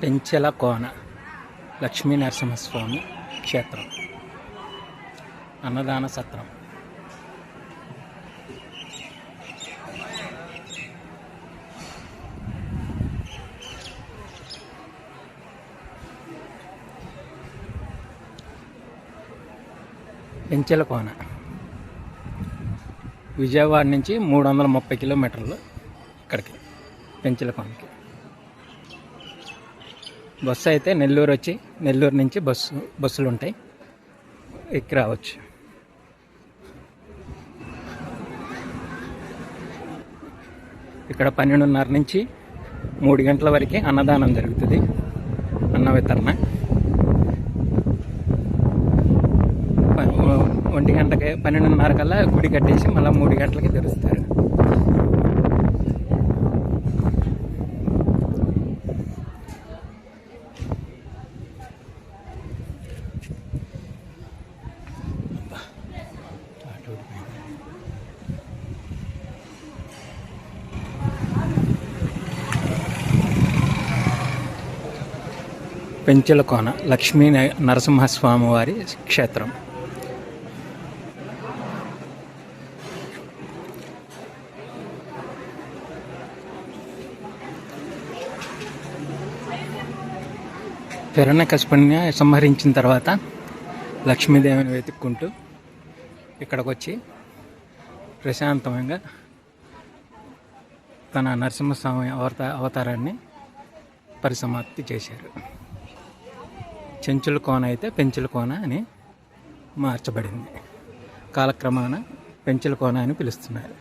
పెంచెల కోన లక్ష్మీ నరసింహస్వామి క్షేత్రం, అన్నదాన సత్రం. పెంచెల కోన విజయవాడ నుంచి 330 కిలోమీటర్లు ఇక్కడికి పెంచెల కోనకి. బస్సు అయితే నెల్లూరు నుంచి బస్సులు ఉంటాయి, ఎక్కి రావచ్చు. ఇక్కడ 12:30 నుంచి 3 గంటల వరకు అన్నదానం జరుగుతుంది, అన్న వితరణ. 1 గంటకి 12:30 కల్లా గుడి కట్టేసి మళ్ళీ 3 గంటలకి తెరుస్తారు. పెంచెల కోన లక్ష్మీ నరసింహస్వామి వారి క్షేత్రం. హిరణ్యకశిపుని సంహరించిన తర్వాత లక్ష్మీదేవిని వెతుక్కుంటూ ఇక్కడికి వచ్చి ప్రశాంతంగా తన నరసింహస్వామి అవతారాన్ని పరిసమాప్తి చేశారు. చెంచుల కోన అయితే పెంచుల కోన అని మార్చబడింది. కాలక్రమాన పెంచుల కోన అని పిలుస్తున్నారు.